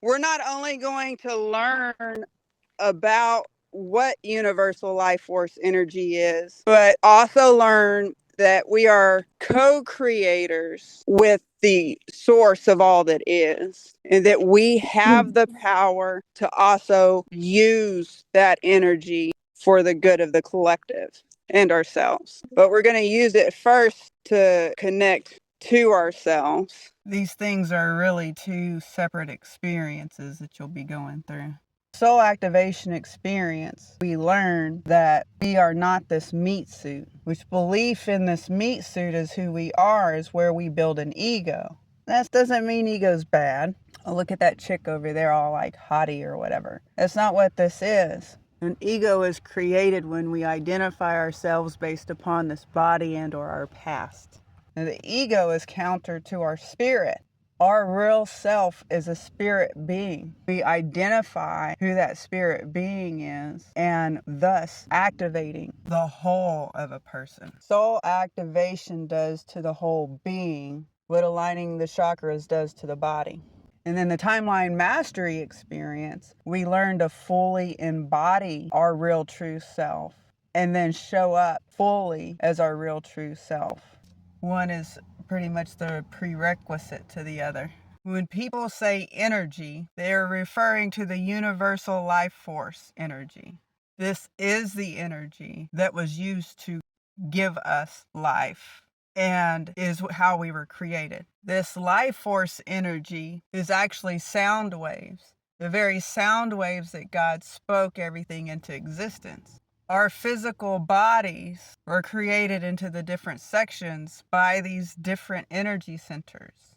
We're not only going to learn about what universal life force energy is, but also learn that we are co-creators with the source of all that is, and that we have the power to also use that energy for the good of the collective and ourselves. But we're going to use it first to connect to ourselves. These things are really two separate experiences that you'll be going through. Soul activation experience, we learn that we are not this meat suit, which belief in this meat suit is who we are is where we build an ego. That doesn't mean ego's bad. Oh, look at that chick over there all like haughty or whatever. That's not what this is. An ego is created when we identify ourselves based upon this body and or our past. Now, the ego is counter to our spirit. Our real self is a spirit being. We identify who that spirit being is and thus activating the whole of a person. Soul activation does to the whole being what aligning the chakras does to the body. And then the timeline mastery experience, we learn to fully embody our real true self and then show up fully as our real true self. One is pretty much the prerequisite to the other. When people say energy, they are referring to the universal life force energy. This is the energy that was used to give us life and is how we were created. This life force energy is actually sound waves, the very sound waves that God spoke everything into existence. Our physical bodies were created into the different sections by these different energy centers.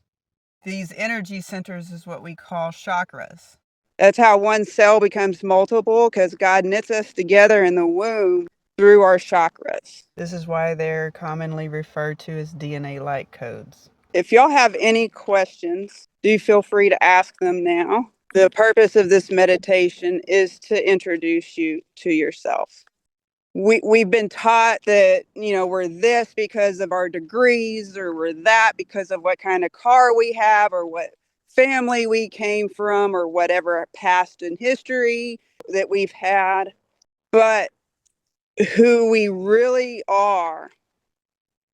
These energy centers is what we call chakras. That's how one cell becomes multiple, because God knits us together in the womb through our chakras. This is why they're commonly referred to as DNA-like codes. If y'all have any questions, do feel free to ask them now. The purpose of this meditation is to introduce you to yourself. We've been taught that, we're this because of our degrees, or we're that because of what kind of car we have, or what family we came from, or whatever past in history that we've had. But who we really are,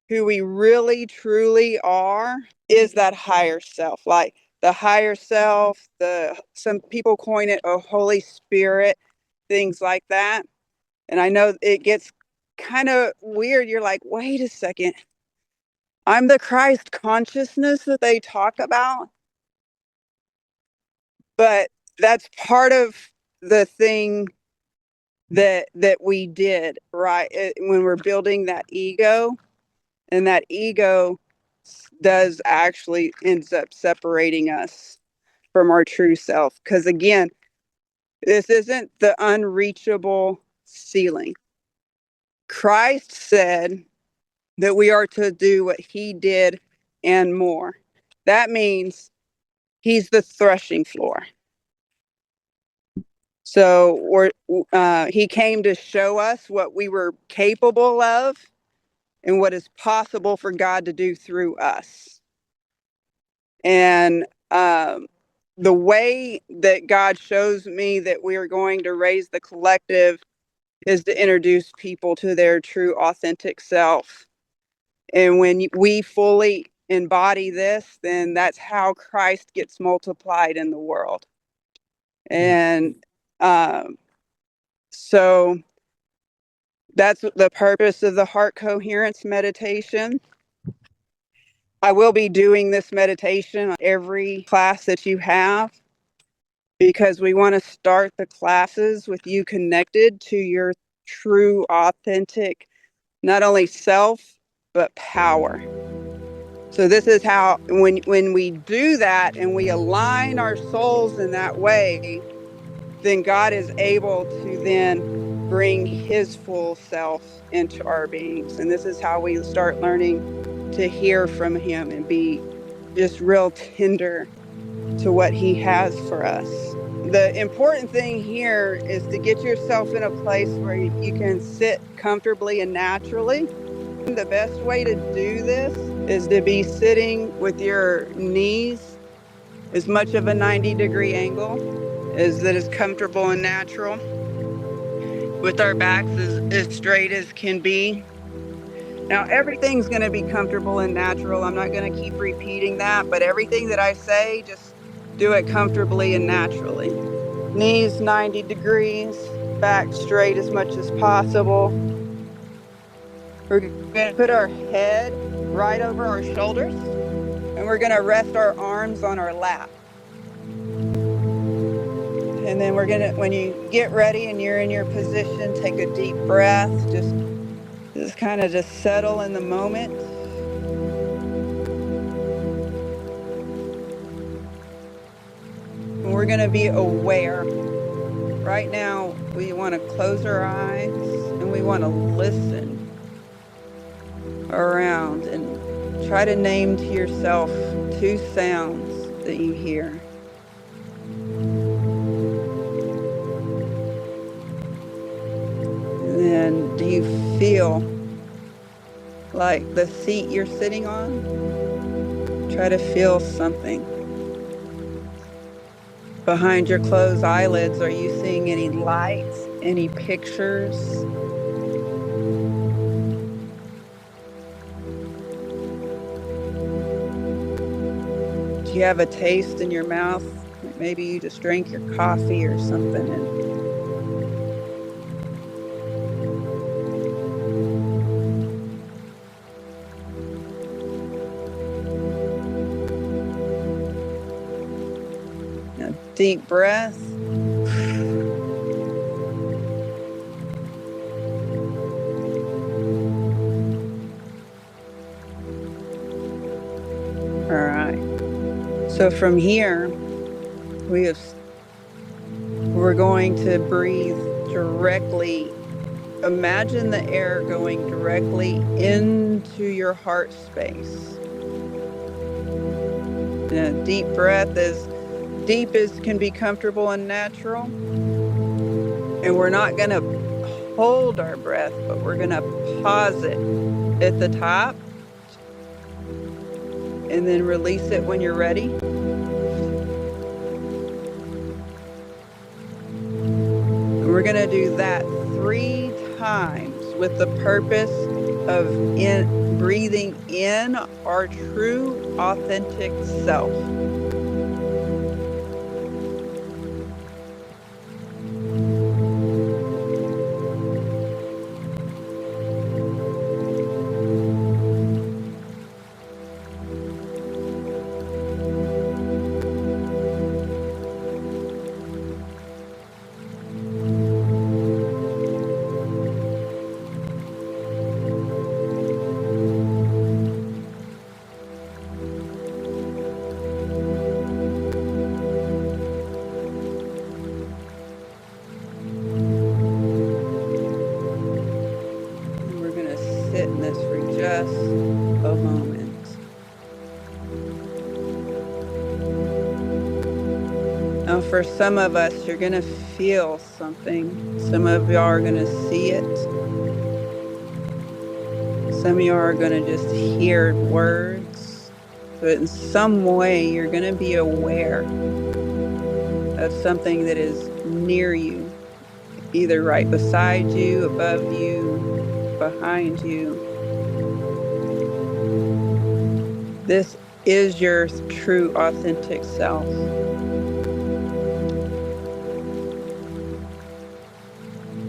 who we really truly are, is that higher self. Like the higher self, some people coin it a Holy Spirit, things like that. And I know it gets kind of weird. You're like, wait a second. I'm the Christ consciousness that they talk about. But that's part of the thing that we did, right? When we're building that ego, and that ego does actually ends up separating us from our true self. Because again, this isn't the unreachable ceiling. Christ said that we are to do what he did and more. That means he's the threshing floor. So he came to show us what we were capable of and what is possible for God to do through us. And the way that God shows me that we are going to raise the collective is to introduce people to their true, authentic self. And when we fully embody this, then that's how Christ gets multiplied in the world. And so that's the purpose of the heart coherence meditation. I will be doing this meditation on every class that you have, because we want to start the classes with you connected to your true, authentic, not only self, but power. So this is how, when we do that and we align our souls in that way, then God is able to then bring his full self into our beings. And this is how we start learning to hear from him and be just real tender to what he has for us. The important thing here is to get yourself in a place where you can sit comfortably and naturally. The best way to do this is to be sitting with your knees as much of a 90-degree angle as that is comfortable and natural, with our backs as straight as can be. Now, everything's going to be comfortable and natural. I'm not going to keep repeating that, but everything that I say, just do it comfortably and naturally. Knees 90 degrees, back straight as much as possible. We're going to put our head right over our shoulders, and we're going to rest our arms on our lap. And then we're going to, when you get ready and you're in your position, take a deep breath. Just kind of just settle in the moment. And we're going to be aware. Right now, we want to close our eyes and we want to listen around and try to name to yourself 2 sounds that you hear. And then, do you feel like the seat you're sitting on? Try to feel something. Behind your closed eyelids, are you seeing any lights, any pictures? Do you have a taste in your mouth? Maybe you just drank your coffee or something. Now, deep breath. All right. So from here, we're going to breathe directly. Imagine the air going directly into your heart space. And a deep breath, as deep as can be comfortable and natural. And we're not going to hold our breath, but we're going to pause it at the top. And then release it when you're ready. And we're going to do that 3 times with the purpose of breathing in our true, authentic self. Sit in this for just a moment. Now, for some of us, you're going to feel something. Some of you are going to see it. Some of you are going to just hear words. But in some way, you're going to be aware of something that is near you, either right beside you, above you, behind you. This is your true, authentic self.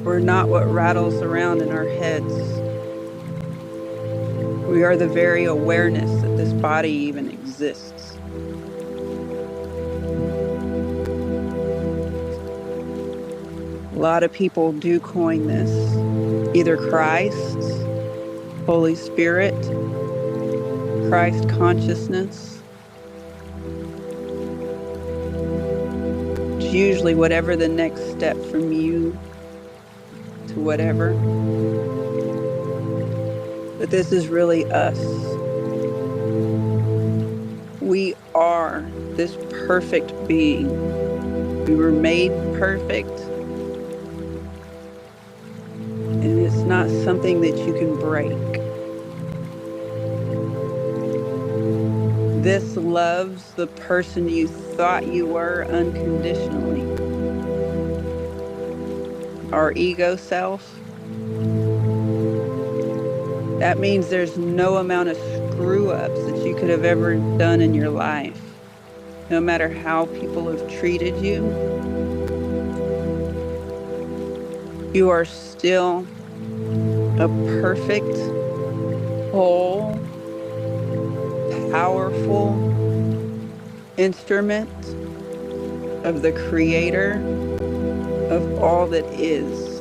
We're not what rattles around in our heads. We are the very awareness that this body even exists. A lot of people do coin this. Either Christ, Holy Spirit, Christ consciousness. It's usually whatever the next step from you to whatever. But this is really us. We are this perfect being. We were made perfect. And it's not something that you can break. This loves the person you thought you were unconditionally. Our ego self. That means there's no amount of screw ups that you could have ever done in your life. No matter how people have treated you, you are still a perfect, whole, powerful instrument of the Creator of all that is.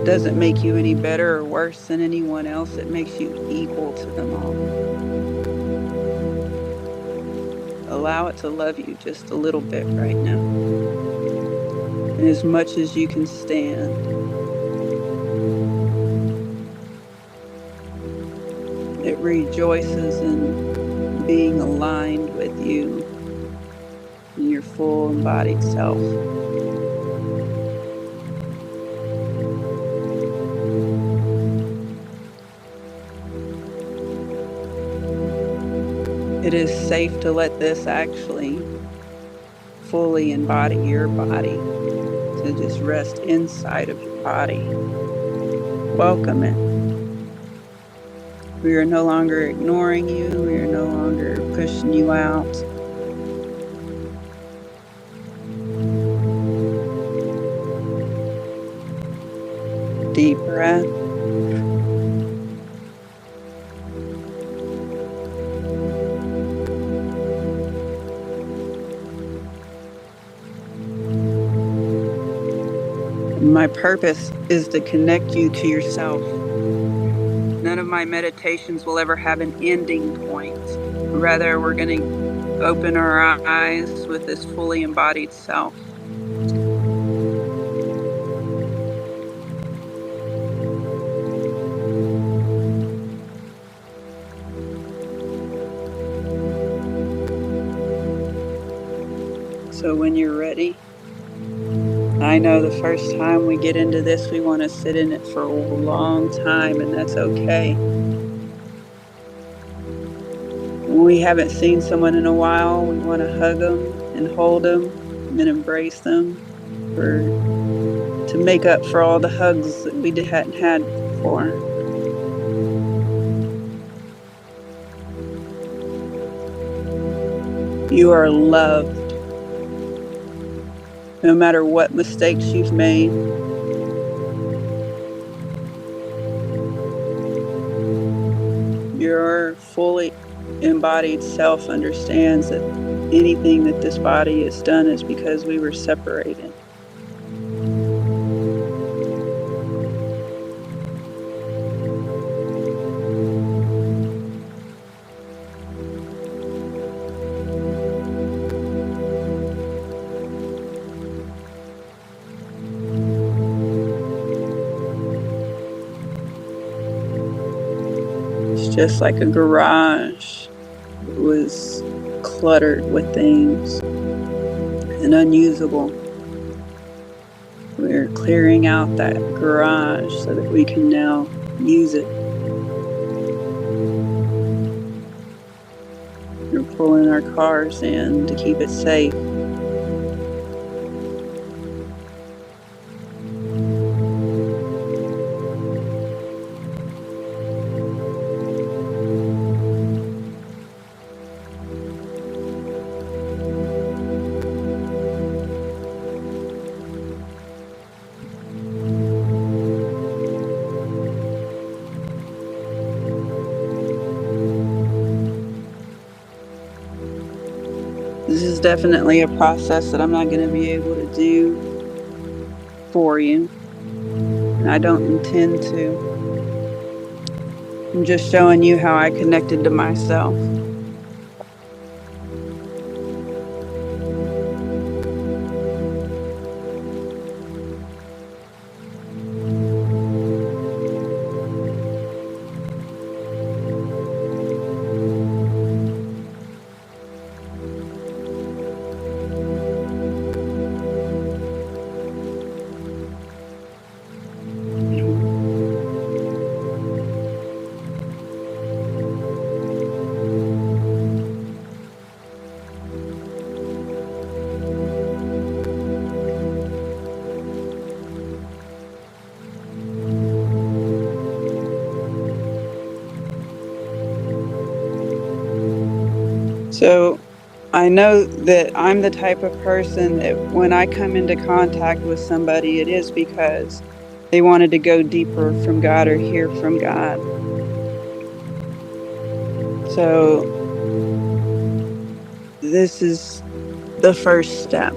Doesn't make you any better or worse than anyone else. It makes you equal to them all. Allow it to love you just a little bit right now. And as much as you can stand. It rejoices in being aligned with you in your full embodied self. It is safe to let this actually fully embody your body, to just rest inside of your body. Welcome it. We are no longer ignoring you. We are no longer pushing you out. Deep breath. My purpose is to connect you to yourself. None of my meditations will ever have an ending point. Rather, we're going to open our eyes with this fully embodied self. So when you're ready, I know the first time we get into this, we want to sit in it for a long time, and that's okay. When we haven't seen someone in a while, we want to hug them and hold them and embrace them to make up for all the hugs that we hadn't had before. You are loved. No matter what mistakes you've made, your fully embodied self understands that anything that this body has done is because we were separated. Just like a garage that was cluttered with things and unusable. We're clearing out that garage so that we can now use it. We're pulling our cars in to keep it safe. This is definitely a process that I'm not going to be able to do for you, and I don't intend to. I'm just showing you how I connected to myself. So I know that I'm the type of person that when I come into contact with somebody, it is because they wanted to go deeper from God or hear from God. So this is the first step.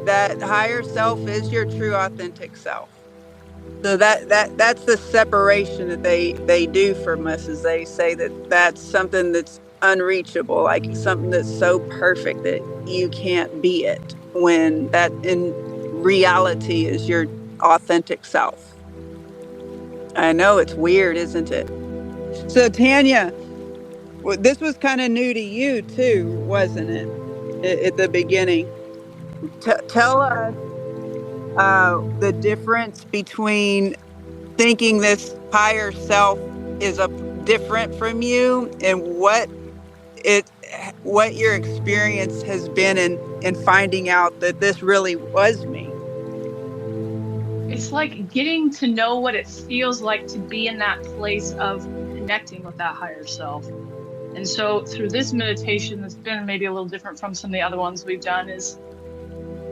That higher self is your true authentic self. So that's the separation that they do from us, is they say that that's something that's unreachable, like something that's so perfect that you can't be it, when that in reality is your authentic self. I know it's weird, isn't it? So Tanya, this was kind of new to you too, wasn't it? At the beginning, tell us the difference between thinking this higher self is a different from you, and it what your experience has been in finding out that this really was me. It's like getting to know what it feels like to be in that place of connecting with that higher self. And so through this meditation that's been maybe a little different from some of the other ones we've done, is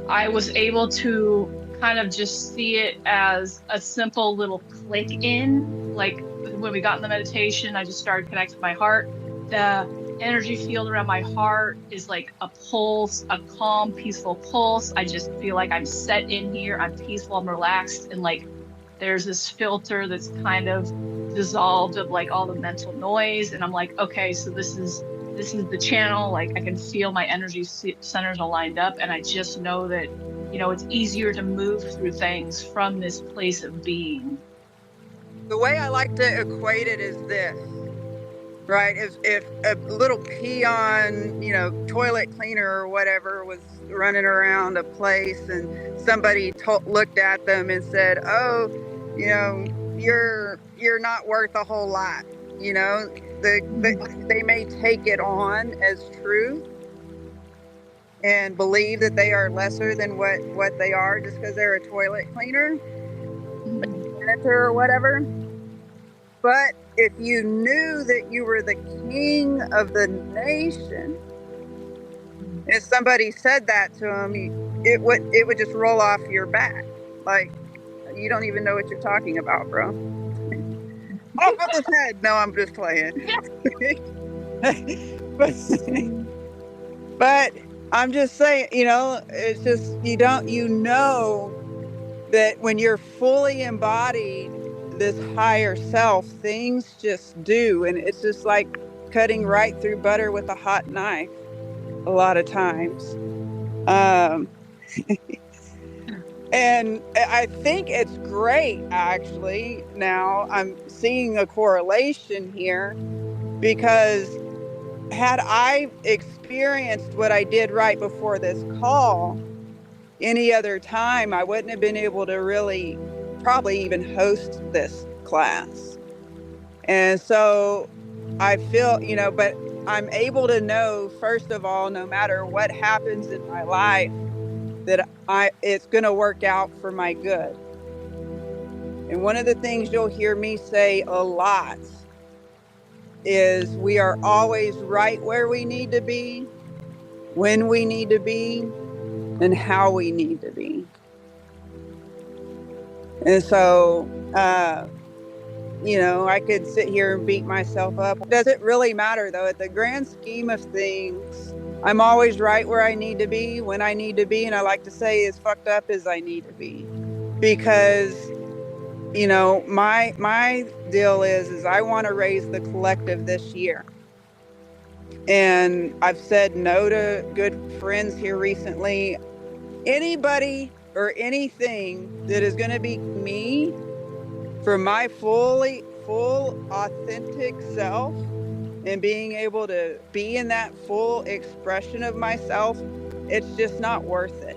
I was able to kind of just see it as a simple little click in. Like when we got in the meditation, I just started connecting with my heart. The energy field around my heart is like a pulse, a calm, peaceful pulse. I just feel like I'm set in here. I'm peaceful, I'm relaxed. And like there's this filter that's kind of dissolved of like all the mental noise. And I'm like, okay, so this is the channel. Like I can feel my energy centers aligned up, and I just know that it's easier to move through things from this place of being. The way I like to equate it is this, right? If a little peon, toilet cleaner or whatever was running around a place, and somebody looked at them and said, "Oh, you're not worth a whole lot." They may take it on as truth and believe that they are lesser than what they are just because they're a toilet cleaner, janitor or whatever. But if you knew that you were the king of the nation, if somebody said that to them, it would just roll off your back. Like, you don't even know what you're talking about, bro. Off with his head. No, I'm just playing. but I'm just saying, it's just that when you're fully embodied this higher self, things just do. And it's just like cutting right through butter with a hot knife a lot of times. And I think it's great, actually. Now I'm seeing a correlation here, because had I experienced what I did right before this call any other time, I wouldn't have been able to really probably even host this class. And so I feel, but I'm able to know, first of all, no matter what happens in my life, that it's going to work out for my good. And one of the things you'll hear me say a lot is we are always right where we need to be, when we need to be, and how we need to be. And so, I could sit here and beat myself up. Does it really matter, though? At the grand scheme of things, I'm always right where I need to be, when I need to be. And I like to say, as fucked up as I need to be. Because, my deal is I want to raise the collective this year. And I've said no to good friends here recently. Anybody or anything that is going to be me for my full authentic self, and being able to be in that full expression of myself, it's just not worth it,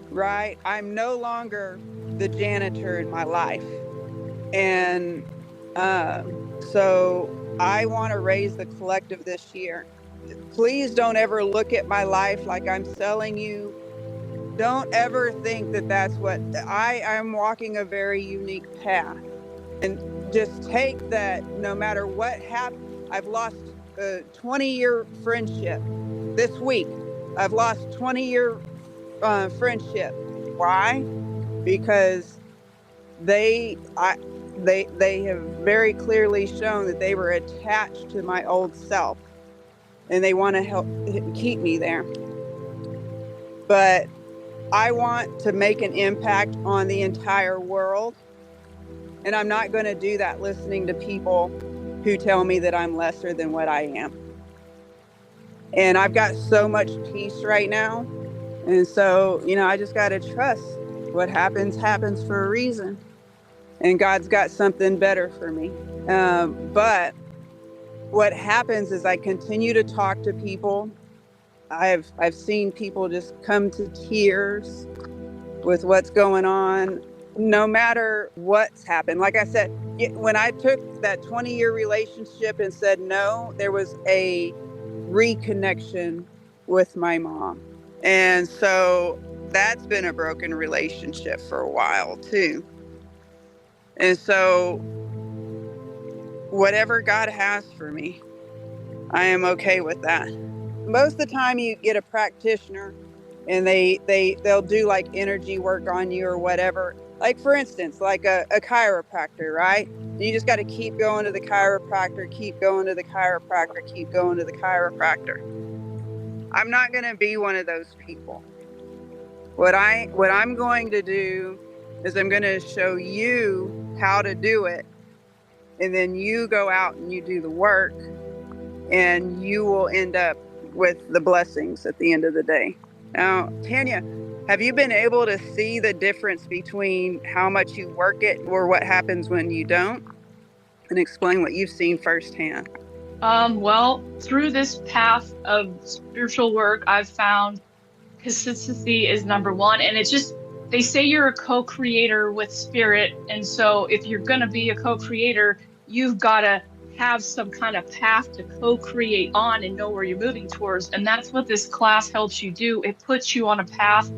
right? I'm no longer the janitor in my life. And so I want to raise the collective this year. Please don't ever look at my life like I'm selling you don't ever think that that's what I'm walking a very unique path. And just take that no matter what happens. I've lost a 20-year friendship this week. I've lost 20-year friendship. Why? Because they have very clearly shown that they were attached to my old self and they want to help keep me there. But I want to make an impact on the entire world. And I'm not going to do that listening to people who tell me that I'm lesser than what I am. And I've got so much peace right now. And so, I just got to trust what happens for a reason. And God's got something better for me. But what happens is I continue to talk to people. I've seen people just come to tears with what's going on, no matter what's happened. Like I said, when I took that 20-year relationship and said no, there was a reconnection with my mom. And so that's been a broken relationship for a while too. And so whatever God has for me, I am okay with that. Most of the time you get a practitioner and they'll do like energy work on you or whatever. Like for instance, like a chiropractor, right? You just got to keep going to the chiropractor, keep going to the chiropractor, keep going to the chiropractor. I'm not going to be one of those people. What I'm going to do is I'm going to show you how to do it. And then you go out and you do the work and you will end up with the blessings at the end of the day. Now, Tanya, have you been able to see the difference between how much you work it or what happens when you don't? And explain what you've seen firsthand. Well, through this path of spiritual work, I've found consistency is number one. And it's just, they say you're a co-creator with spirit. And so if you're going to be a co-creator, you've got to have some kind of path to co-create on and know where you're moving towards. And that's what this class helps you do. It puts you on a path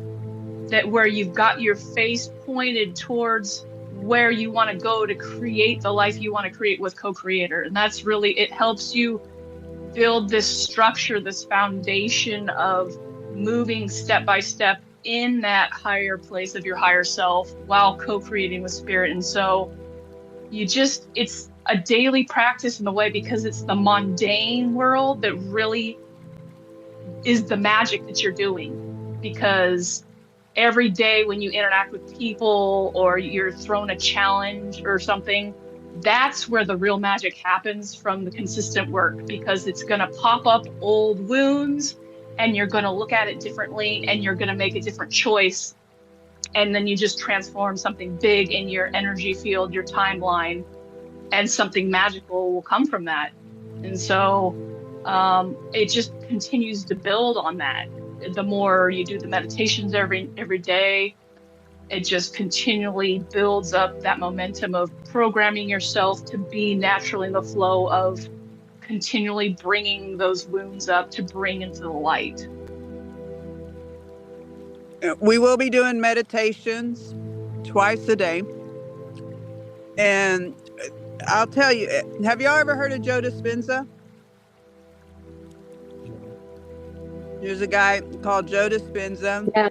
where you've got your face pointed towards where you want to go to create the life you want to create with co-creator. And that's really, it helps you build this structure, this foundation of moving step by step in that higher place of your higher self while co-creating with spirit. And so it's a daily practice in the way, because it's the mundane world that really is the magic that you're doing. Because every day when you interact with people or you're thrown a challenge or something, that's where the real magic happens from the consistent work, because it's going to pop up old wounds and you're going to look at it differently and you're going to make a different choice. And then you just transform something big in your energy field, your timeline, and something magical will come from that. And so it just continues to build on that. The more you do the meditations every day, it just continually builds up that momentum of programming yourself to be naturally in the flow of continually bringing those wounds up to bring into the light. We will be doing meditations twice a day. And I'll tell you, have y'all ever heard of Joe Dispenza? There's a guy called Joe Dispenza. Yeah.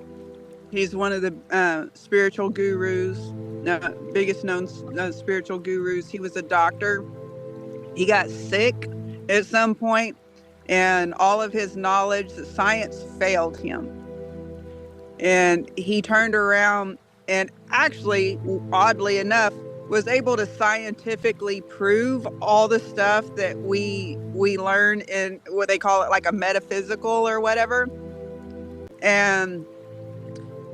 He's one of the spiritual gurus, biggest known spiritual gurus. He was a doctor. He got sick at some point, and all of his knowledge, the science failed him. And he turned around and actually, oddly enough, was able to scientifically prove all the stuff that we learn in what they call it, like a metaphysical or whatever. And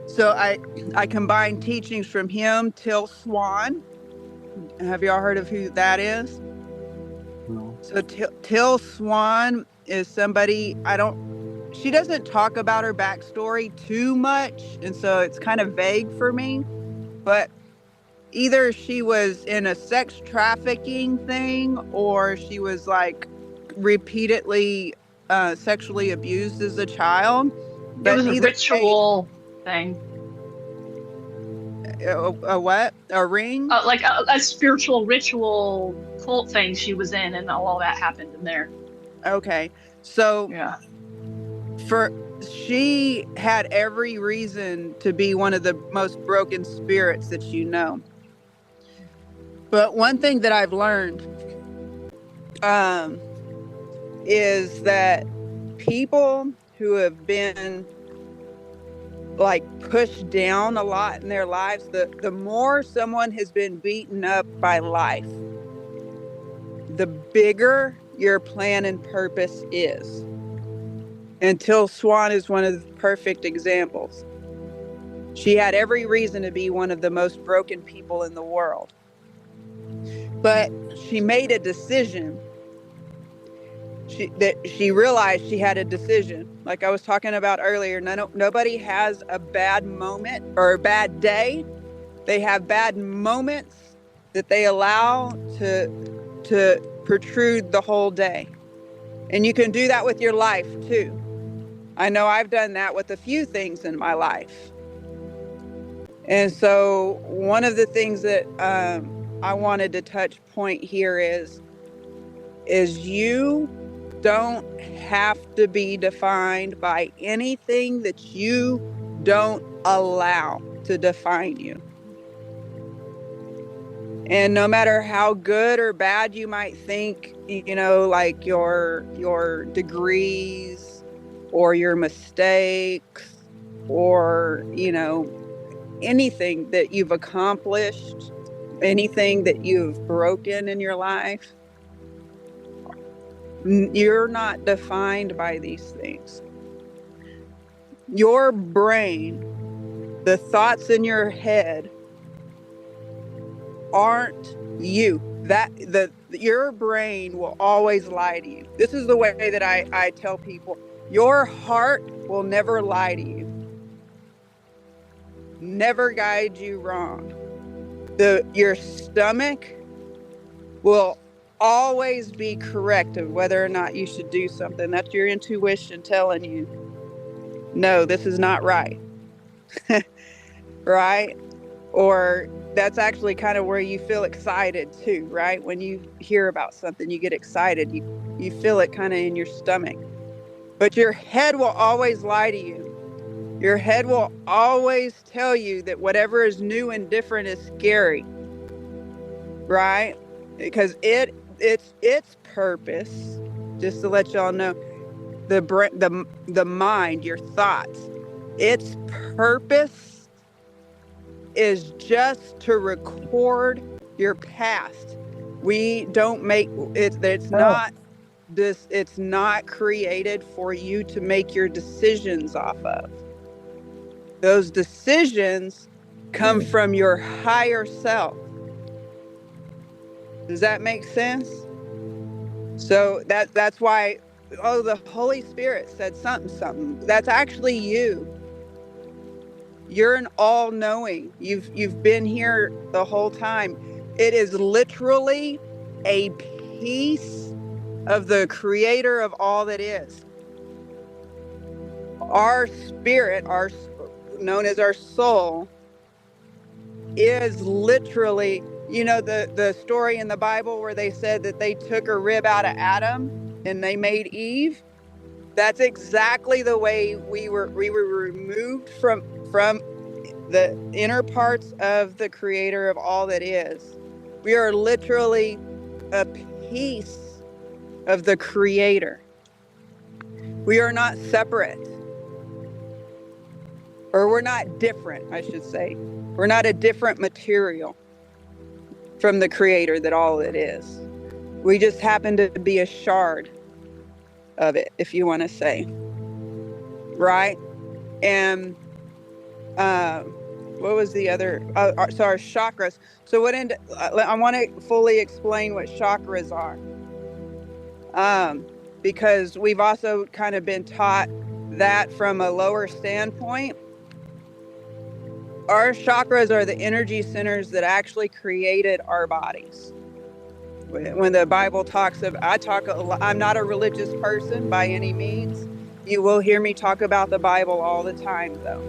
so I combined teachings from him, Till Swan. Have y'all heard of who that is? No. So Till Swan is somebody, she doesn't talk about her backstory too much, and so it's kind of vague for me, but either she was in a sex trafficking thing or she was like repeatedly sexually abused as a child. But it was a ritual. thing. A what? A ring? Like a spiritual ritual cult thing she was in, and all that happened in there. Okay. So Yeah. for she had every reason to be one of the most broken spirits that you know. But one thing that I've learned is that people who have been like pushed down a lot in their lives, the more someone has been beaten up by life, the bigger your plan and purpose is. Until Swan is one of the perfect examples. She had every reason to be one of the most broken people in the world. But she made a decision. She realized she had a decision. Like I was talking about earlier, nobody has a bad moment or a bad day. They have bad moments that they allow to protrude the whole day. And you can do that with your life too. I know I've done that with a few things in my life. And so one of the things that I wanted to touch point here is you don't have to be defined by anything that you don't allow to define you. And no matter how good or bad you might think, like your degrees or your mistakes or, anything that you've accomplished, anything that you've broken in your life, you're not defined by these things. Your brain, the thoughts in your head aren't you. Your brain will always lie to you. This is the way that I tell people, your heart will never lie to you. Never guide you wrong. Your stomach will always be correct of whether or not you should do something. That's your intuition telling you, no, this is not right. Right? Or that's actually kind of where you feel excited too, right? When you hear about something, you get excited. You feel it kind of in your stomach. But your head will always lie to you. Your head will always tell you that whatever is new and different is scary, right? Because its purpose, just to let y'all know, the mind, your thoughts, its purpose is just to record your past. We don't make it. It's not this. It's not created for you to make your decisions off of. Those decisions come from your higher self. Does that make sense? So that's why, the Holy Spirit said something. That's actually you. You're an all-knowing. You've been here the whole time. It is literally a piece of the creator of all that is. Our spirit, known as our soul, is literally, the story in the Bible where they said that they took a rib out of Adam and they made Eve. That's exactly the way we were removed from the inner parts of the creator of all that is. We are literally a piece of the creator. We are not separate. Or we're not different, I should say. We're not a different material from the creator that all it is. We just happen to be a shard of it, if you want to say. Right? And what was the other? Sorry, chakras. So I want to fully explain what chakras are. Because we've also kind of been taught that from a lower standpoint. Our chakras are the energy centers that actually created our bodies. When the Bible talks of, I'm not a religious person by any means. You will hear me talk about the Bible all the time, though.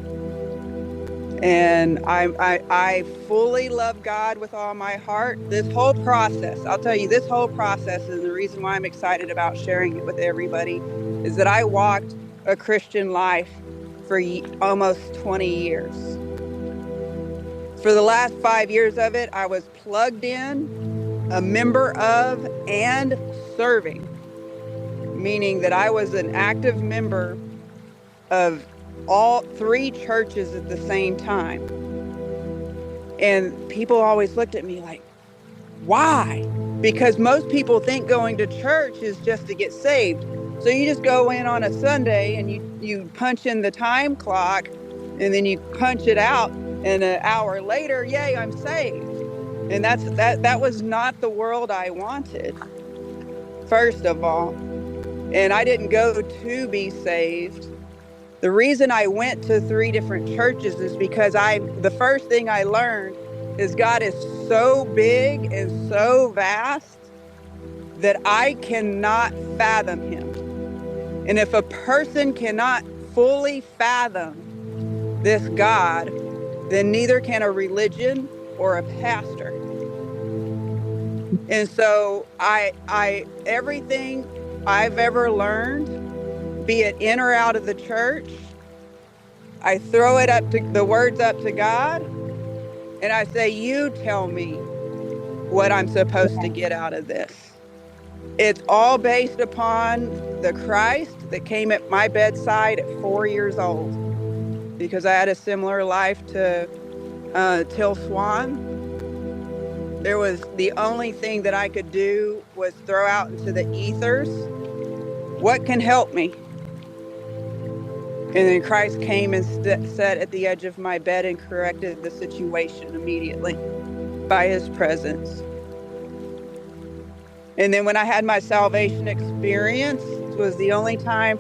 And I fully love God with all my heart. This whole process, I'll tell you, this whole process, and the reason why I'm excited about sharing it with everybody, is that I walked a Christian life for almost 20 years. For the last 5 years of it, I was plugged in, a member of, and serving, meaning that I was an active member of all three churches at the same time. And people always looked at me like, why? Because most people think going to church is just to get saved. So you just go in on a Sunday and you punch in the time clock and then you punch it out, and an hour later, yay, I'm saved. And that was not the world I wanted, first of all. And I didn't go to be saved. The reason I went to 3 different churches is because the first thing I learned is God is so big and so vast that I cannot fathom him. And if a person cannot fully fathom this God, then neither can a religion or a pastor. And so everything I've ever learned, be it in or out of the church, I throw it up to the words up to God, and I say, you tell me what I'm supposed to get out of this. It's all based upon the Christ that came at my bedside at 4 years old, because I had a similar life to Till Swan. There was the only thing that I could do was throw out into the ethers, what can help me? And then Christ came and sat at the edge of my bed and corrected the situation immediately by his presence. And then when I had my salvation experience, it was the only time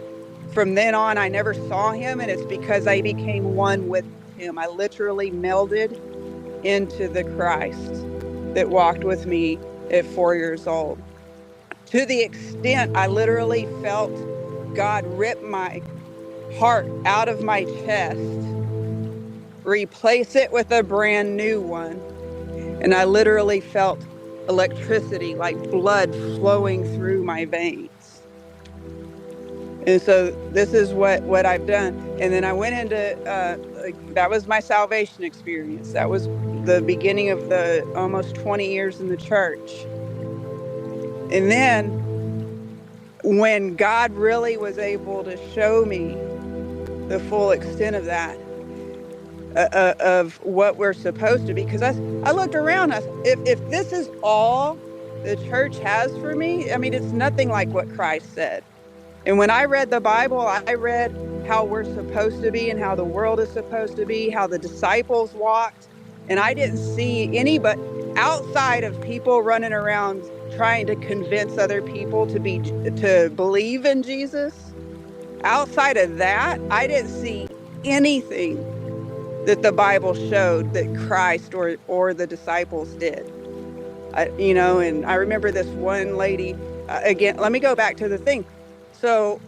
from then on I never saw him, and it's because I became one with him. I literally melded into the Christ that walked with me at 4 years old. To the extent I literally felt God rip my heart out of my chest, replace it with a brand new one. And I literally felt electricity, like blood flowing through my veins. And so this is what I've done. And then I went into, that was my salvation experience. That was the beginning of the almost 20 years in the church. And then when God really was able to show me the full extent of that, of what we're supposed to be, because I looked around us. If this is all the church has for me, I mean, it's nothing like what Christ said. And when I read the Bible, I read how we're supposed to be and how the world is supposed to be, how the disciples walked. And I didn't see anybody outside of people running around trying to convince other people to believe in Jesus. Outside of that, I didn't see anything that the Bible showed that Christ or the disciples did. And I remember this one lady, again, let me go back to the thing. So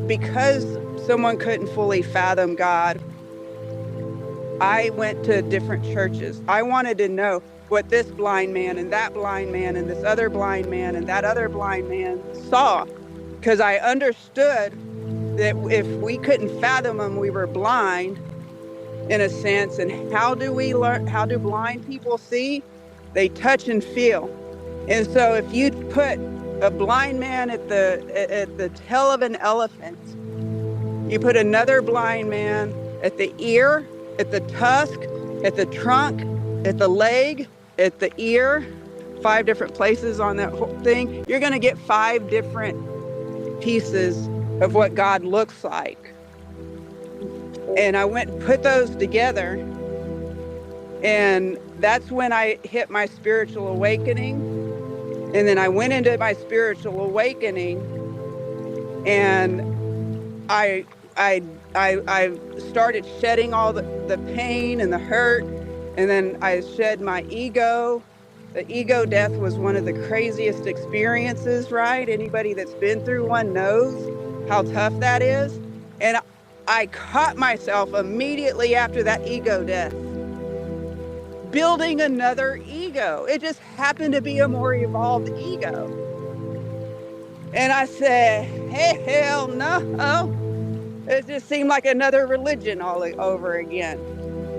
because someone couldn't fully fathom God, I went to different churches. I wanted to know what this blind man and that blind man and this other blind man and that other blind man saw, because I understood that if we couldn't fathom them, we were blind in a sense. And how do we learn? How do blind people see? They touch and feel. And so if you put a blind man at the tail of an elephant, you put another blind man at the ear, at the tusk, at the trunk, at the leg, at the ear, 5 different places on that whole thing, you're going to get 5 different pieces of what God looks like. And I went and put those together, and that's when I hit my spiritual awakening. And then I went into my spiritual awakening, and I started shedding all the pain and the hurt. And then I shed my ego. The ego death was one of the craziest experiences, right? Anybody that's been through one knows how tough that is. And I caught myself immediately after that ego death building another ego. It just happened to be a more evolved ego. And I said, hey, hell no. It just seemed like another religion all over again.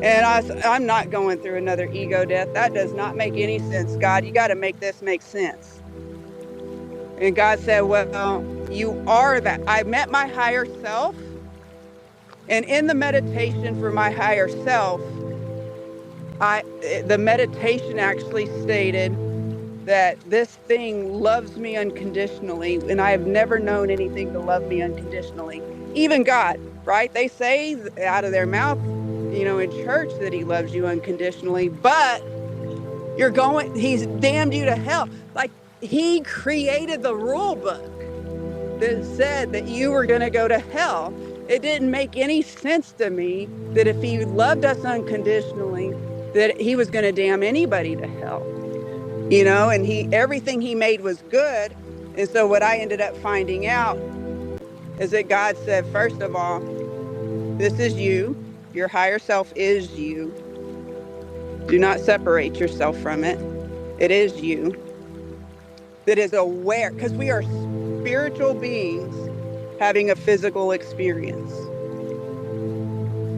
And I'm not going through another ego death. That does not make any sense, God. You got to make this make sense. And God said, well, you are that. I met my higher self. And in the meditation for my higher self, the meditation actually stated that this thing loves me unconditionally, and I have never known anything to love me unconditionally. Even God, right? They say out of their mouth, in church that he loves you unconditionally, but he's damned you to hell. Like, he created the rule book that said that you were going to go to hell. It didn't make any sense to me that if he loved us unconditionally, that he was going to damn anybody to hell. And everything he made was good. And so what I ended up finding out is that God said, first of all, this is you. Your higher self is you. Do not separate yourself from it. It is you that is aware, because we are spiritual beings having a physical experience,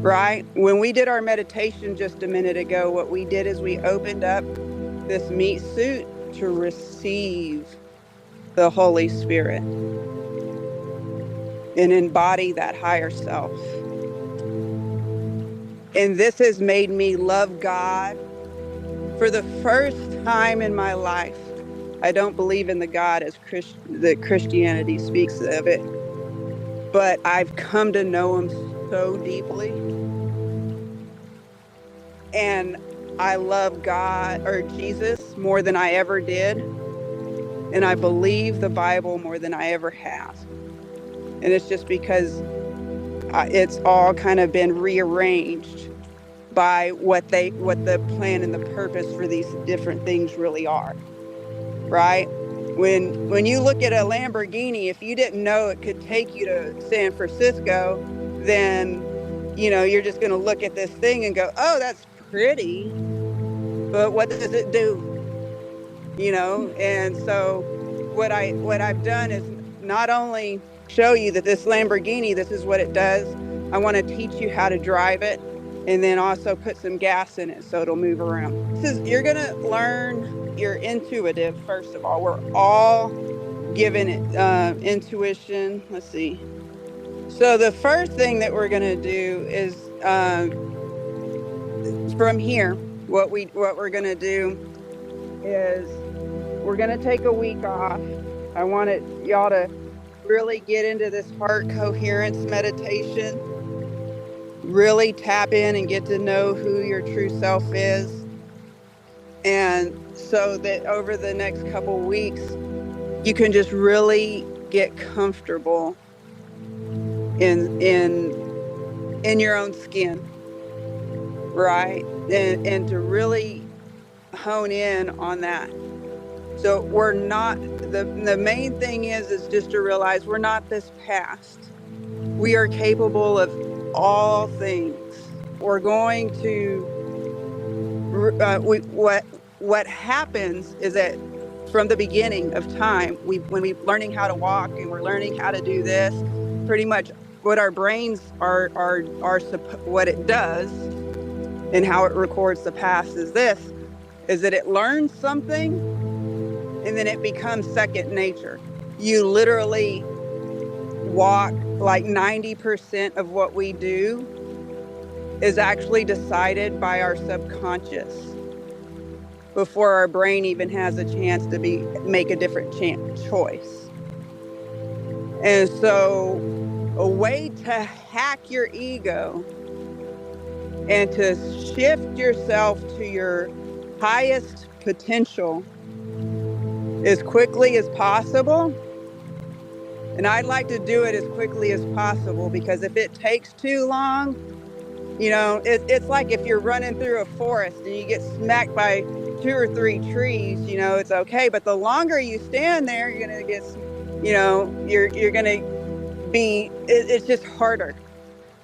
right? When we did our meditation just a minute ago, what we did is we opened up this meat suit to receive the Holy Spirit and embody that higher self. And this has made me love God for the first time in my life. I don't believe in the God as that Christianity speaks of it, but I've come to know him so deeply. And I love God or Jesus more than I ever did. And I believe the Bible more than I ever have. And it's just because it's all kind of been rearranged by what the plan and the purpose for these different things really are. Right? When you look at a Lamborghini, if you didn't know it could take you to San Francisco, then you're just going to look at this thing and go, oh, that's pretty, but what does it do? And so what I've done is not only show you that this Lamborghini, this is what it does. I want to teach you how to drive it, and then also put some gas in it so it'll move around. You're going to learn your intuitive. First of all, we're all given intuition. Let's see. So the first thing that we're going to do is from here, what we're going to do is we're going to take a week off. I wanted y'all to really get into this heart coherence meditation, really tap in and get to know who your true self is. And so that over the next couple weeks, you can just really get comfortable in your own skin, right? And to really hone in on that. So we're not, the main thing is just to realize we're not this past. We are capable of all things. We're going to, what happens is that from the beginning of time, when we're learning how to walk and we're learning how to do this, pretty much what our brains are what it does and how it records the past is that it learns something and then it becomes second nature. You literally walk, like 90% of what we do is actually decided by our subconscious before our brain even has a chance to make a different choice. And so a way to hack your ego and to shift yourself to your highest potential as quickly as possible. And I'd like to do it as quickly as possible, because if it takes too long, it's like if you're running through a forest and you get smacked by 2 or 3 trees, it's okay. But the longer you stand there, you're going to get, you're going to be, it's just harder.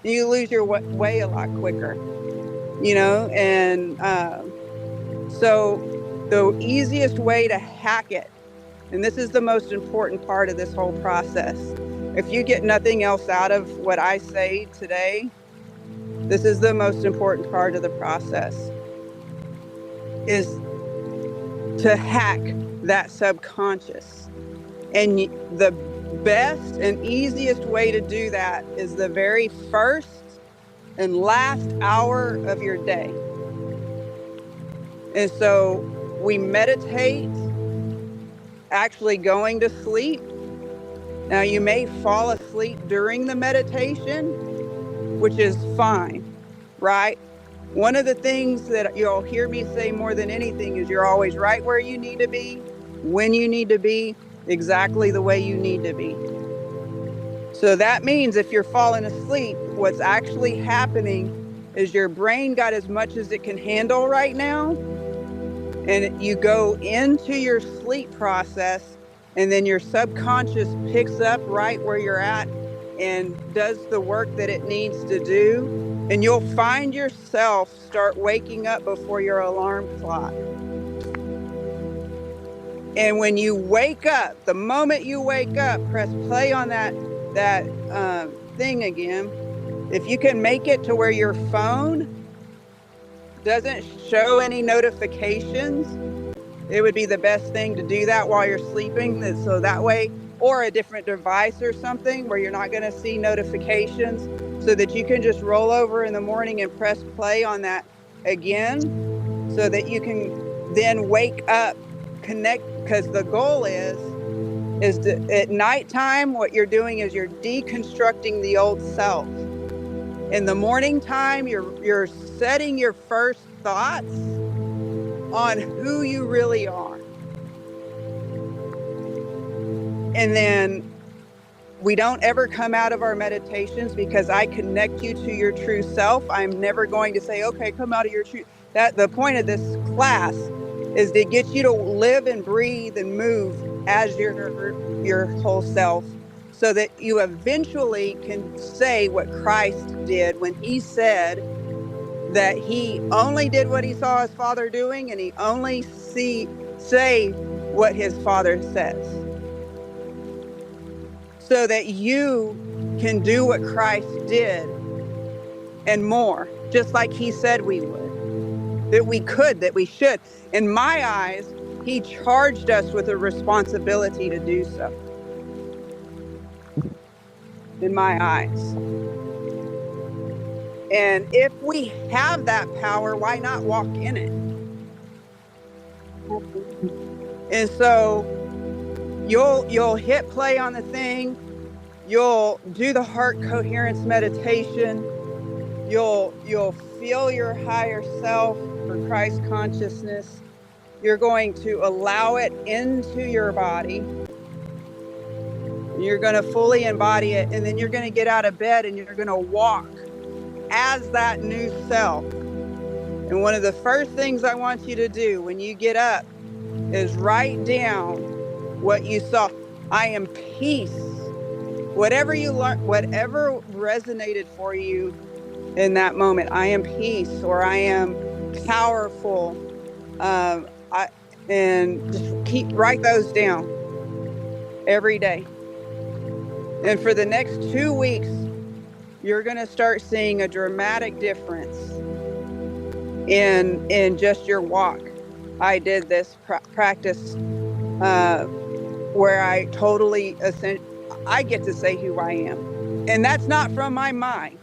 You lose your way a lot quicker, and so the easiest way to hack it, and this is the most important part of this whole process, if you get nothing else out of what I say today, this is the most important part of the process, is to hack that subconscious. And the best and easiest way to do that is the very first and last hour of your day. And so we meditate, actually going to sleep. Now, you may fall asleep during the meditation, which is fine, right? One of the things that you'll hear me say more than anything is you're always right where you need to be, when you need to be, exactly the way you need to be. So that means if you're falling asleep, what's actually happening is your brain got as much as it can handle right now, and you go into your sleep process, and then your subconscious picks up right where you're at and does the work that it needs to do. And you'll find yourself start waking up before your alarm clock. And when you wake up, the moment you wake up, press play on that thing again. If you can make it to where your phone doesn't show any notifications, it would be the best thing to do that while you're sleeping. So that way, or a different device or something where you're not going to see notifications, so that you can just roll over in the morning and press play on that again, so that you can then wake up, connect, because the goal is to, at nighttime, what you're doing is you're deconstructing the old self. In the morning time, you're setting your first thoughts on who you really are. And then we don't ever come out of our meditations because I connect you to your true self. I'm never going to say, okay, come out of your true. That the point of this class is to get you to live and breathe and move as your whole self, so that you eventually can say what Christ did when he said that he only did what he saw his Father doing, and he only say what his Father says, so that you can do what Christ did and more, just like he said we would, that we could, that we should. In my eyes, he charged us with a responsibility to do so. In my eyes. And if we have that power, why not walk in it? And so you'll hit play on the thing, you'll do the heart coherence meditation, you'll feel your higher self for Christ consciousness. You're going to allow it into your body. You're going to fully embody it, and then you're going to get out of bed and you're going to walk as that new self. And one of the first things I want you to do when you get up is write down what you saw. I am peace. Whatever you learned, whatever resonated for you in that moment, I am peace, or I am powerful. And just write those down every day. And for the next 2 weeks, you're going to start seeing a dramatic difference in just your walk. I did this practice where I totally, I get to say who I am. And that's not from my mind.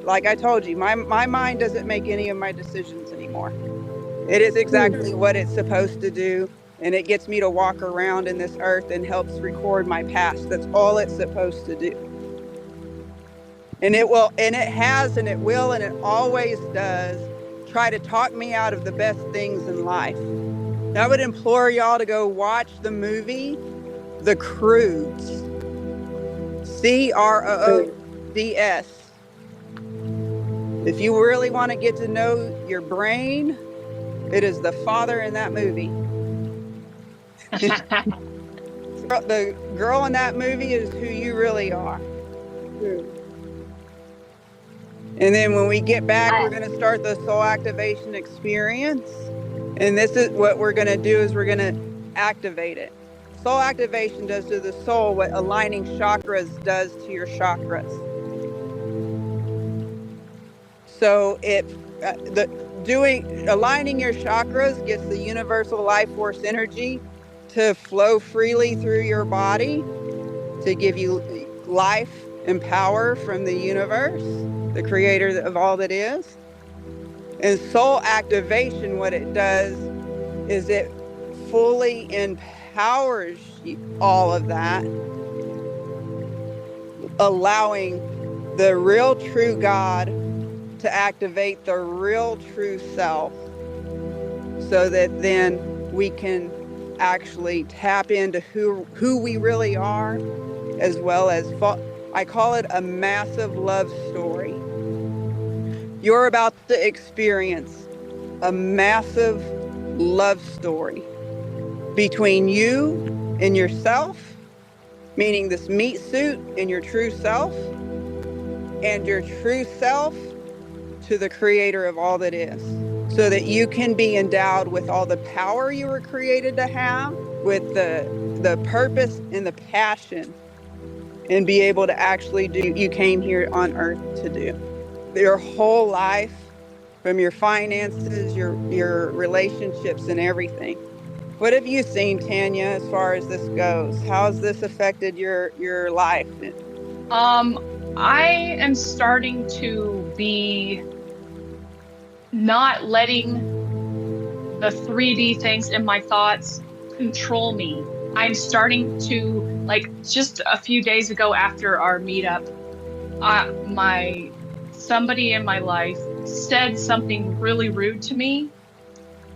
Like I told you, my mind doesn't make any of my decisions anymore. It is exactly what it's supposed to do. And it gets me to walk around in this earth and helps record my past. That's all it's supposed to do. And it will, and it has, and it will, and it always does try to talk me out of the best things in life. I would implore y'all to go watch the movie, The Croods. Croods. If you really want to get to know your brain, it is the father in that movie. The girl in that movie is who you really are. And then when we get back, we're going to start the soul activation experience. And this is what we're going to do is we're going to activate it. Soul activation does to the soul what aligning chakras does to your chakras. So aligning your chakras gets the universal life force energy to flow freely through your body to give you life and power from the universe, the creator of all that is. And soul activation, what it does is it fully empowers all of that, allowing the real true God to activate the real true self, so that then we can actually tap into who we really are, as well as I call it a massive love story. You're about to experience a massive love story between you and yourself, meaning this meat suit and your true self, and your true self to the creator of all that is, so that you can be endowed with all the power you were created to have, with the purpose and the passion, and be able to actually do what you came here on earth to do. Your whole life, from your finances, your relationships, and everything. What have you seen, Tanya, as far as this goes? How has this affected your life? I am starting to be not letting the 3D things in my thoughts control me. I'm starting to, like, just a few days ago after our meetup, somebody in my life said something really rude to me,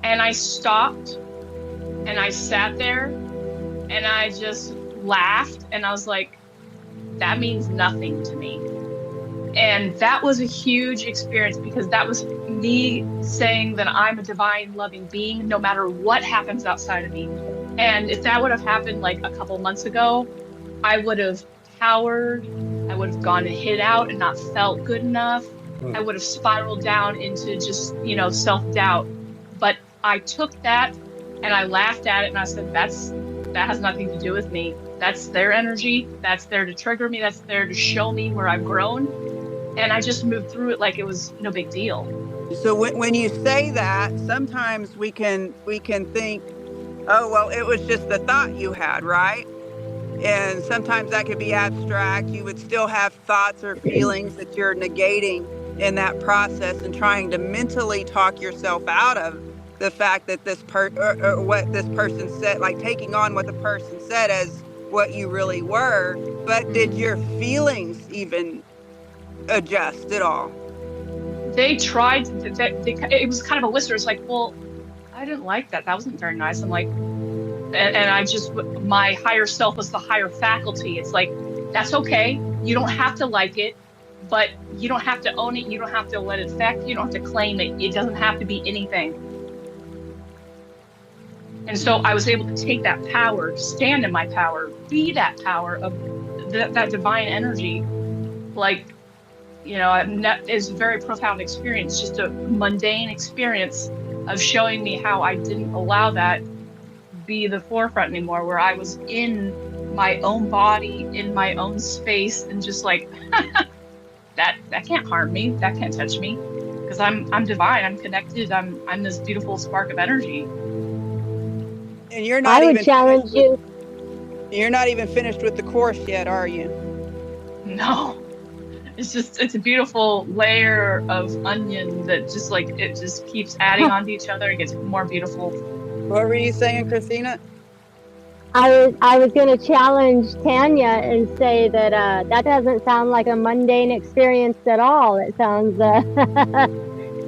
and I stopped and I sat there and I just laughed, and I was like, that means nothing to me. And that was a huge experience, because that was me saying that I'm a divine loving being no matter what happens outside of me. And if that would have happened like a couple months ago, I would have cowered, I would have gone and hid out and not felt good enough. I would have spiraled down into just, self-doubt. But I took that and I laughed at it, and I said, that has nothing to do with me. That's their energy. That's there to trigger me. That's there to show me where I've grown. And I just moved through it like it was no big deal. So when you say that, sometimes we can think, oh, well, it was just the thought you had, right? And sometimes that could be abstract. You would still have thoughts or feelings that you're negating in that process and trying to mentally talk yourself out of the fact that or what this person said, like taking on what the person said as what you really were. But did your feelings even adjust at all? They tried. It was kind of a whisper. It's like, well, I didn't like that. That wasn't very nice. I'm like, and my higher self was the higher faculty. It's like, that's okay. You don't have to like it, but you don't have to own it. You don't have to let it affect. You don't have to claim it. It doesn't have to be anything. And so I was able to take that power, stand in my power, be that power of that divine energy. Like, it's a very profound experience, just a mundane experience of showing me how I didn't allow that be the forefront anymore, where I was in my own body, in my own space, and just like, that can't harm me, that can't touch me, because I'm divine, I'm connected, I'm this beautiful spark of energy. And you're not I would challenge you. You're not even finished with the course yet, are you? No. It's a beautiful layer of onion that just like, it just keeps adding onto each other. It gets more beautiful. What were you saying, Christina? I was going to challenge Tanya and say that that doesn't sound like a mundane experience at all. It sounds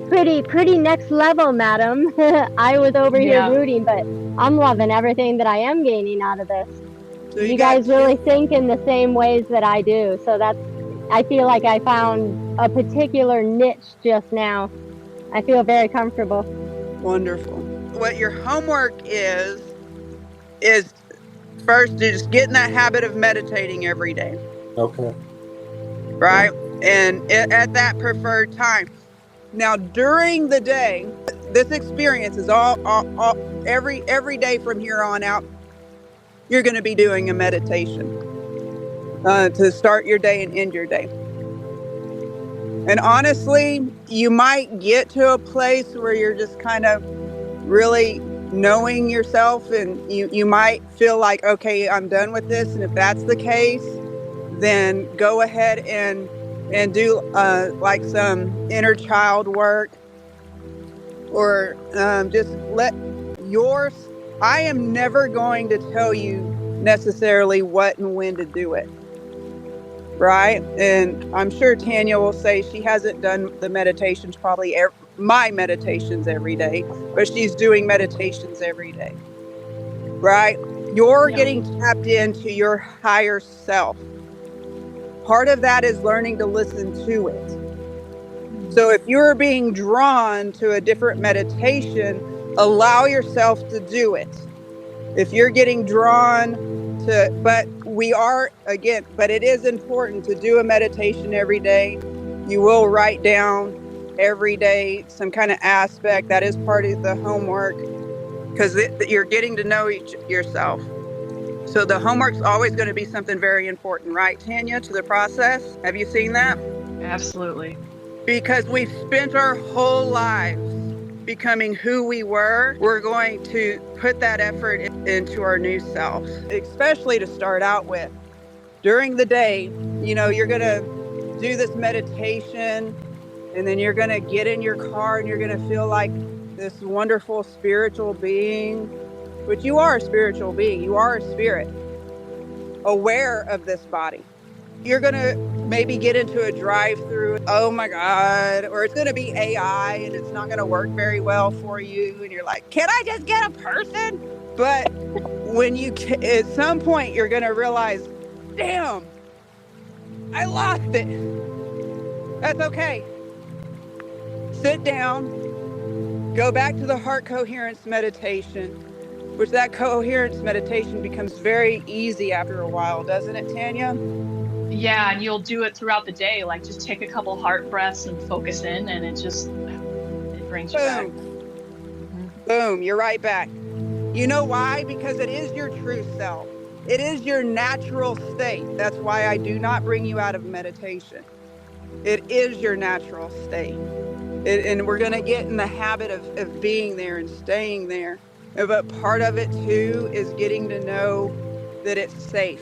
pretty next level, madam. I was over here rooting, but I'm loving everything that I am gaining out of this. So you guys really think in the same ways that I do. So I feel like I found a particular niche just now. I feel very comfortable. Wonderful. What your homework is first just get in that habit of meditating every day. Okay. Right? and at that preferred time. Now, during the day, this experience is all every day from here on out, you're going to be doing a meditation to start your day and end your day. And honestly, you might get to a place where you're just kind of really knowing yourself, and you might feel like, okay, I'm done with this. And if that's the case, then go ahead and do like some inner child work, or just let yours. I am never going to tell you necessarily what and when to do it. Right. And I'm sure Tanya will say she hasn't done the meditations, probably my meditations every day, but she's doing meditations every day. Right. You're getting tapped into your higher self. Part of that is learning to listen to it. So if you're being drawn to a different meditation, allow yourself to do it. If you're getting drawn to, but it is important to do a meditation every day. You will write down every day some kind of aspect. That is part of the homework, because you're getting to know yourself. So the homework's always going to be something very important, right, Tanya, to the process? Have you seen that? Absolutely. Because we've spent our whole lives becoming who we were, we're going to put that effort into our new self, especially to start out with. During the day, you're going to do this meditation, and then you're going to get in your car and you're going to feel like this wonderful spiritual being, which you are a spiritual being. You are a spirit aware of this body. You're going to maybe get into a drive-through. Oh my God. Or it's going to be AI and it's not going to work very well for you. And you're like, can I just get a person? But at some point, you're going to realize, damn, I lost it. That's okay. Sit down, go back to the heart coherence meditation, which that coherence meditation becomes very easy after a while, doesn't it, Tanya? Yeah, and you'll do it throughout the day. Like, just take a couple heart breaths and focus in, and it brings you back. Boom, you're right back. You know why? Because it is your true self. It is your natural state. That's why I do not bring you out of meditation. It is your natural state. And we're going to get in the habit of being there and staying there. But part of it, too, is getting to know that it's safe.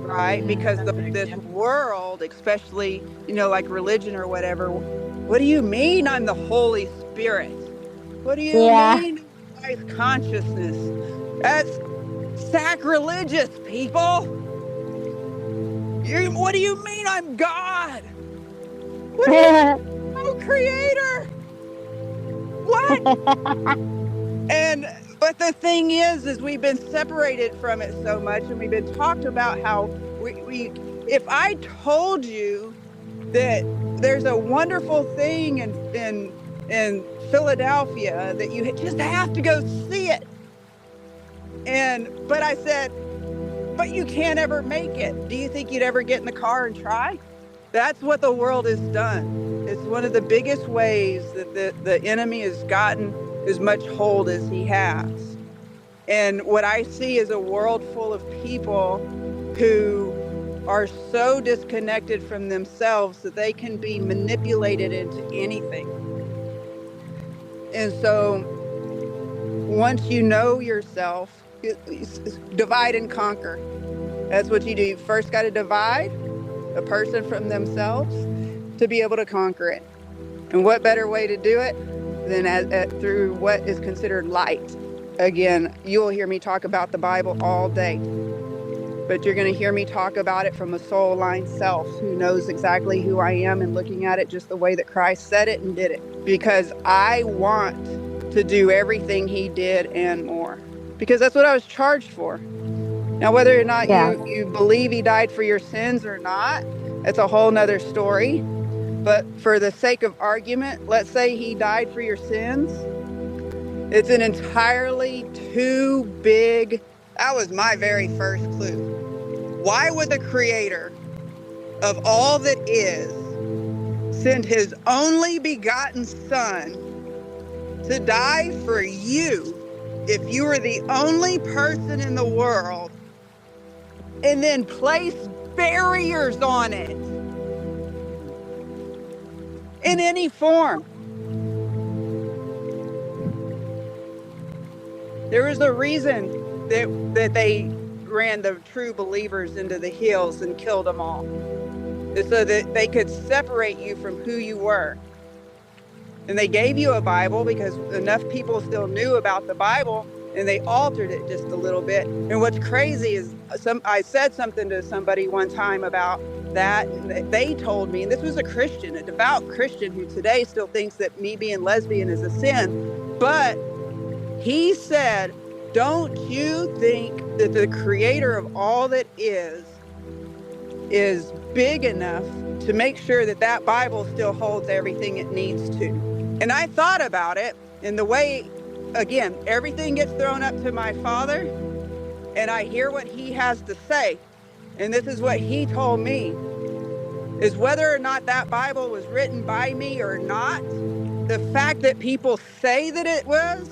Right? Because this world, especially, like religion or whatever, what do you mean I'm the Holy Spirit? What do you mean Christ consciousness? That's sacrilegious, people. What do you mean I'm God? What do you mean I'm creator? What? But the thing is we've been separated from it so much, and we've been talked about how if I told you that there's a wonderful thing in Philadelphia that you just have to go see it. But I said, but you can't ever make it. Do you think you'd ever get in the car and try? That's what the world has done. It's one of the biggest ways that the enemy has gotten as much hold as he has. And what I see is a world full of people who are so disconnected from themselves that they can be manipulated into anything. And so once you know yourself, divide and conquer. That's what you do. You first got to divide a person from themselves to be able to conquer it. And what better way to do it than through what is considered light? Again, you'll hear me talk about the Bible all day, but you're going to hear me talk about it from a soul-aligned self who knows exactly who I am and looking at it just the way that Christ said it and did it. Because I want to do everything he did and more. Because that's what I was charged for. Now, whether or not you believe he died for your sins or not, that's a whole nother story. But for the sake of argument, let's say he died for your sins. It's an entirely too big. That was my very first clue. Why would the Creator of all that is, sent his only begotten Son to die for you if you were the only person in the world, and then place barriers on it in any form. There was a reason that they ran the true believers into the hills and killed them all, so that they could separate you from who you were. And they gave you a Bible because enough people still knew about the Bible, and they altered it just a little bit. And what's crazy is I said something to somebody one time about that, and they told me, and this was a Christian, a devout Christian who today still thinks that me being lesbian is a sin, but he said, don't you think that the creator of all that is big enough to make sure that that Bible still holds everything it needs to? And I thought about it, and the way, again, everything gets thrown up to my Father, and I hear what he has to say. And this is what he told me, is whether or not that Bible was written by me or not, the fact that people say that it was,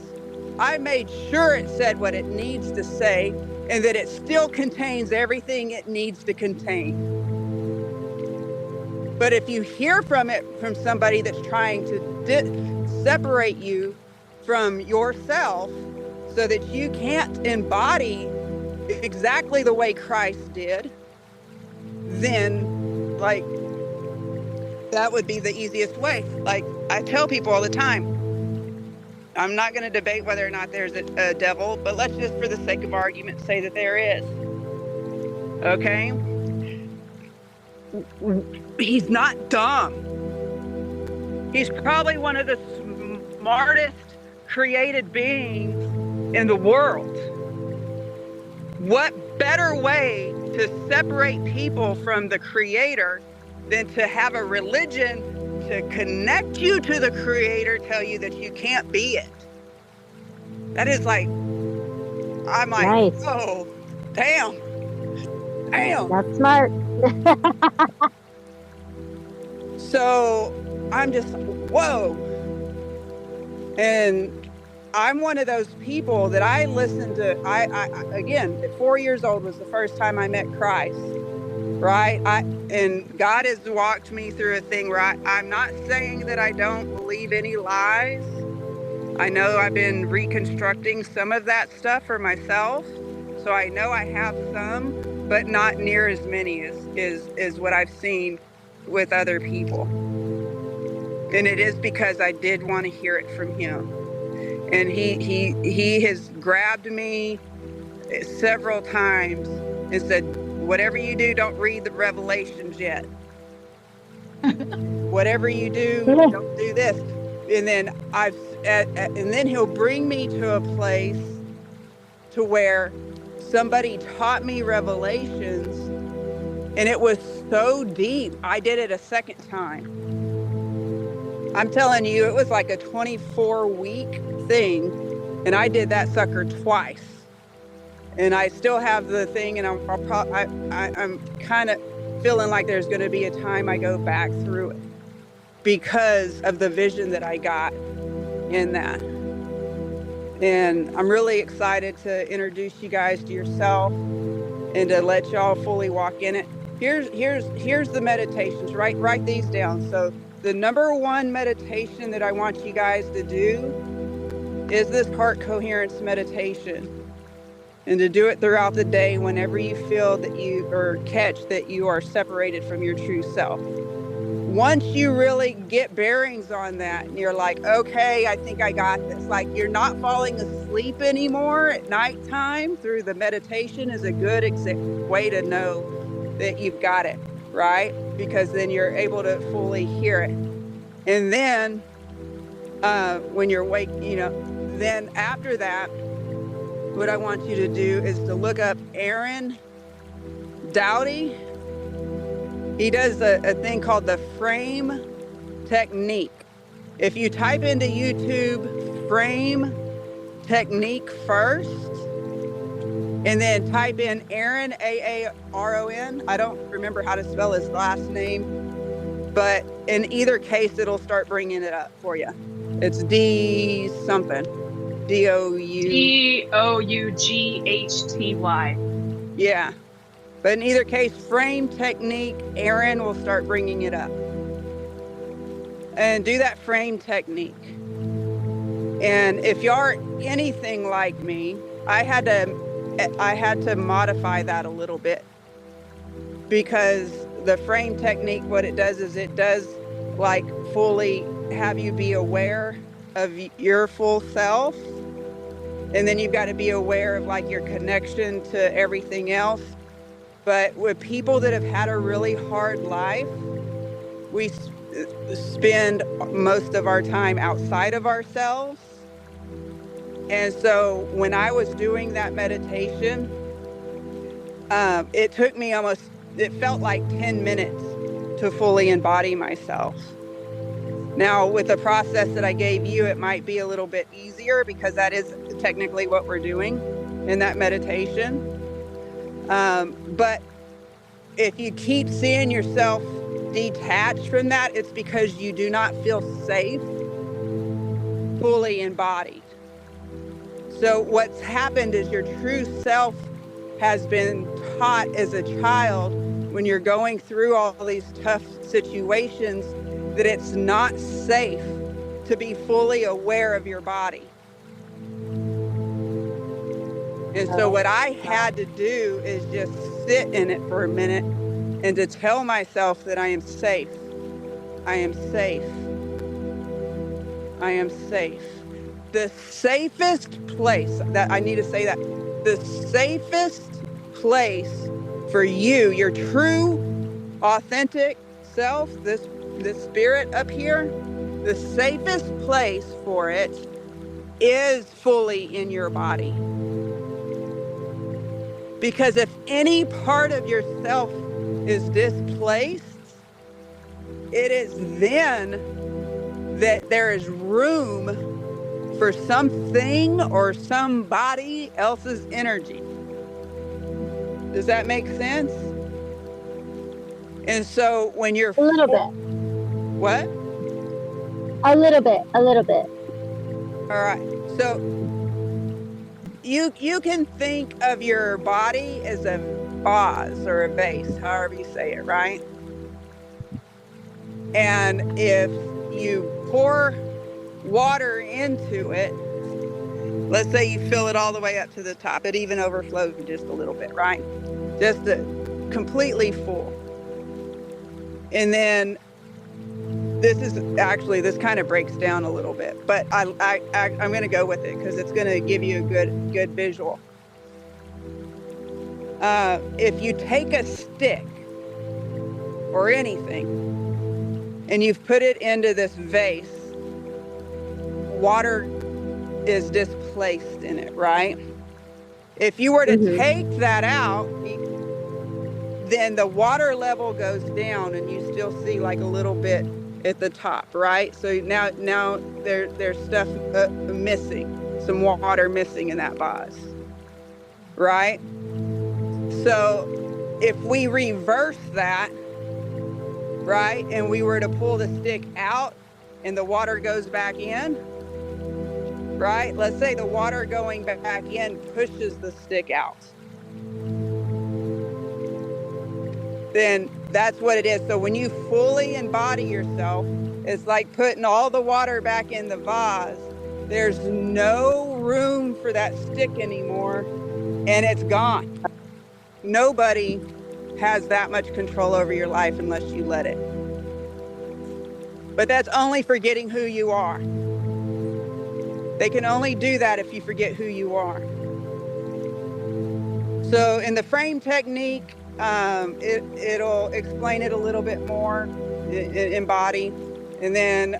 I made sure it said what it needs to say, and that it still contains everything it needs to contain. But if you hear from somebody that's trying to separate you from yourself so that you can't embody exactly the way Christ did, then like that would be the easiest way. Like I tell people all the time, I'm not going to debate whether or not there's a devil, but let's just, for the sake of argument, say that there is. Okay? He's not dumb. He's probably one of the smartest created beings in the world. What better way to separate people from the Creator than to have a religion to connect you to the Creator, tell you that you can't be it? That is like, I'm like, nice. Oh, damn. That's smart. So I'm just, whoa. And I'm one of those people that I listen to. I again, at 4 years old was the first time I met Christ, right? And God has walked me through a thing where I'm not saying that I don't believe any lies. I know I've been reconstructing some of that stuff for myself, so I know I have some, but not near as many as what I've seen with other people. And it is because I did want to hear it from him. And he has grabbed me several times and said, whatever you do, don't read the Revelations yet. Whatever you do, don't do this. And then and then he'll bring me to a place to where somebody taught me Revelations, and it was so deep. I did it a second time. I'm telling you, it was like a 24-week thing, and I did that sucker twice. And I still have the thing, and I'm kind of feeling like there's going to be a time I go back through it because of the vision that I got in that. And I'm really excited to introduce you guys to yourself and to let y'all fully walk in it. Here's the meditations. Write these down. So the number one meditation that I want you guys to do is this heart coherence meditation. And to do it throughout the day whenever you feel that you, or catch that you are separated from your true self. Once you really get bearings on that and you're like, okay, I think I got this. Like you're not falling asleep anymore at nighttime through the meditation is a good way to know that you've got it, right? Because then you're able to fully hear it. And then when you're awake, then after that, what I want you to do is to look up Aaron Doughty. He does a thing called the frame technique. If you type into YouTube frame technique first, And then type in Aaron, Aaron. I don't remember how to spell his last name, but in either case, it'll start bringing it up for you. It's D something. Doughty. Yeah. But in either case, frame technique, Aaron will start bringing it up. And do that frame technique. And if you are anything like me, I had to modify that a little bit, because the frame technique, what it does is it does like fully have you be aware of your full self. And then you've got to be aware of like your connection to everything else. But with people that have had a really hard life, we spend most of our time outside of ourselves. And so when I was doing that meditation, it took me it felt like 10 minutes to fully embody myself. Now, with the process that I gave you, it might be a little bit easier, because that is technically what we're doing in that meditation. But if you keep seeing yourself detached from that, it's because you do not feel safe, fully embodied. So what's happened is your true self has been taught as a child, when you're going through all these tough situations, that it's not safe to be fully aware of your body. And so what I had to do is just sit in it for a minute and to tell myself that I am safe. I am safe. I am safe. The safest place, that I need to say that, the safest place for you, your true, authentic self, this spirit up here, the safest place for it is fully in your body. Because if any part of yourself is displaced, it is then that there is room for something or somebody else's energy. Does that make sense? And so when you're a little bit. What? A little bit. All right. So you can think of your body as a vase or a vase, however you say it, right? And if you pour water into it, let's say you fill it all the way up to the top, it even overflows just a little bit, right? Just completely full. And then this kind of breaks down a little bit, but I'm going to go with it because it's going to give you a good visual. If you take a stick or anything and you've put it into this vase, water is displaced in it, right? If you were to take that out, then the water level goes down and you still see like a little bit at the top, right? So now there's stuff missing, some water missing in that vase, right? So if we reverse that, right, and we were to pull the stick out and the water goes back in, right? Let's say the water going back in pushes the stick out. Then that's what it is. So when you fully embody yourself, it's like putting all the water back in the vase. There's no room for that stick anymore, and it's gone. Nobody has that much control over your life unless you let it. But that's only forgetting who you are. They can only do that if you forget who you are. So in the frame technique, it'll explain it a little bit more, embody. And then,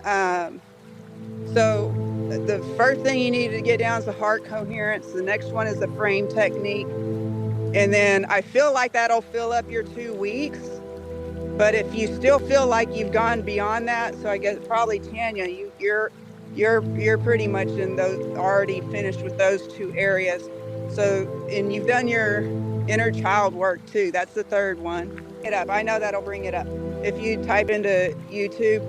so the first thing you need to get down is the heart coherence. The next one is the frame technique. And then I feel like that'll fill up your 2 weeks. But if you still feel like you've gone beyond that, so I guess probably Tanya, you're pretty much in those, already finished with those 2 areas. So, and you've done your inner child work too. That's the third one. It up. I know that'll bring it up. If you type into YouTube,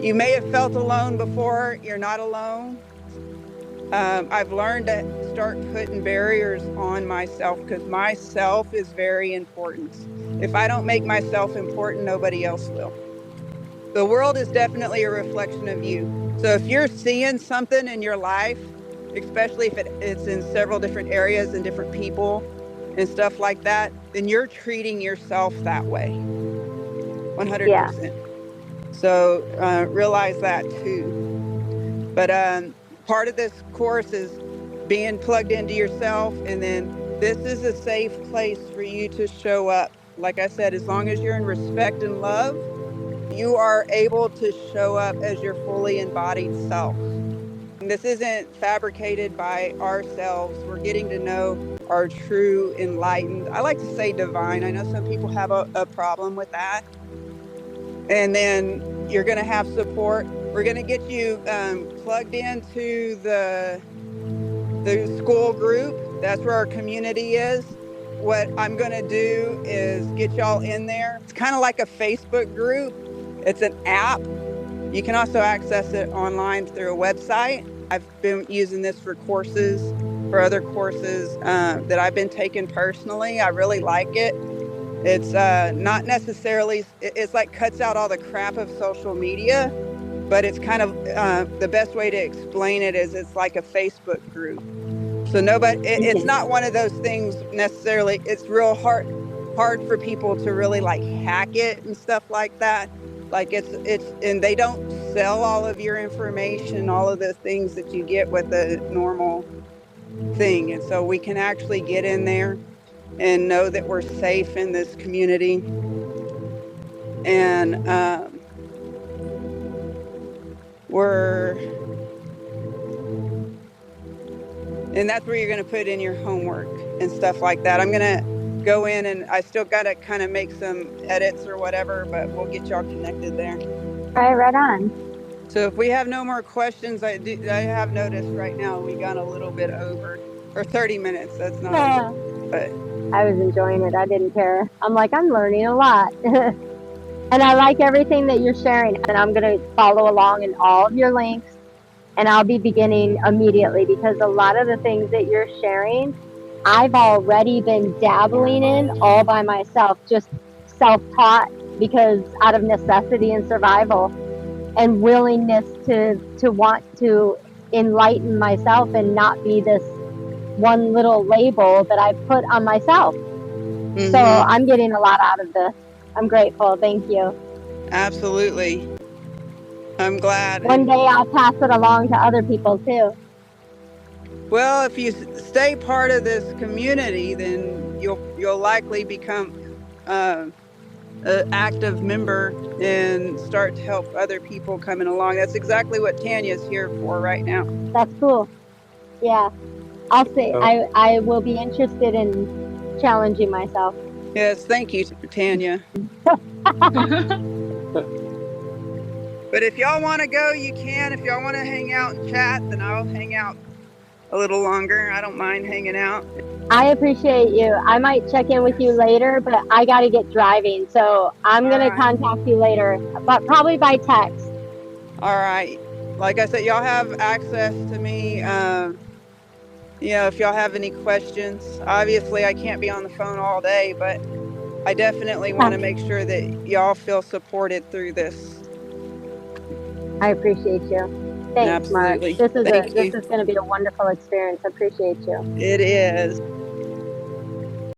you may have felt alone before. You're not alone. I've learned to start putting barriers on myself because myself is very important. If I don't make myself important, nobody else will. The world is definitely a reflection of you. So if you're seeing something in your life, especially if it's in several different areas and different people and stuff like that, then you're treating yourself that way. 100%. Yeah. So realize that too. But part of this course is being plugged into yourself, and then this is a safe place for you to show up. Like I said, as long as you're in respect and love, you are able to show up as your fully embodied self. And this isn't fabricated by ourselves. We're getting to know our true enlightened, I like to say divine. I know some people have a problem with that. And then you're going to have support. We're going to get you plugged into the school group. That's where our community is. What I'm going to do is get y'all in there. It's kind of like a Facebook group. It's an app. You can also access it online through a website. I've been using this for courses, for other courses that I've been taking personally. I really like it. It's not necessarily, it's like cuts out all the crap of social media, but it's kind of the best way to explain it is it's like a Facebook group. So nobody, it's not one of those things necessarily. It's real hard for people to really like hack it and stuff like that. Like it's, and they don't sell all of your information, all of the things that you get with the normal thing. And so we can actually get in there and know that we're safe in this community. And and that's where you're going to put in your homework and stuff like that. I'm going to go in and I still got to kind of make some edits or whatever, but we'll get y'all connected there. All right, right on. So if we have no more questions, I have noticed right now we got a little bit over, or 30 minutes. That's not but I was enjoying it. I didn't care. I'm like, I'm learning a lot. And I like everything that you're sharing. And I'm going to follow along in all of your links. And I'll be beginning immediately because a lot of the things that you're sharing, I've already been dabbling in all by myself, just self-taught because out of necessity and survival and willingness to want to enlighten myself and not be this one little label that I put on myself. Mm-hmm. So I'm getting a lot out of this. I'm grateful. Thank you. Absolutely. I'm glad. One day I'll pass it along to other people too. Well, if you stay part of this community, then you'll likely become an active member and start to help other people coming along. That's exactly what Tanya's here for right now. That's cool. Yeah. I'll say I will be interested in challenging myself. Yes, thank you, Tanya. But if y'all want to go, you can. If y'all want to hang out and chat, then I'll hang out a little longer. I don't mind hanging out. I appreciate you. I might check in with you later, but I got to get driving. So I'm going to contact you later, but probably by text. All right. Like I said, y'all have access to me. If y'all have any questions, obviously I can't be on the phone all day, but I definitely want to make sure that y'all feel supported through this. I appreciate you. Thanks, Absolutely. Mark. This is going to be a wonderful experience. I appreciate you. It is.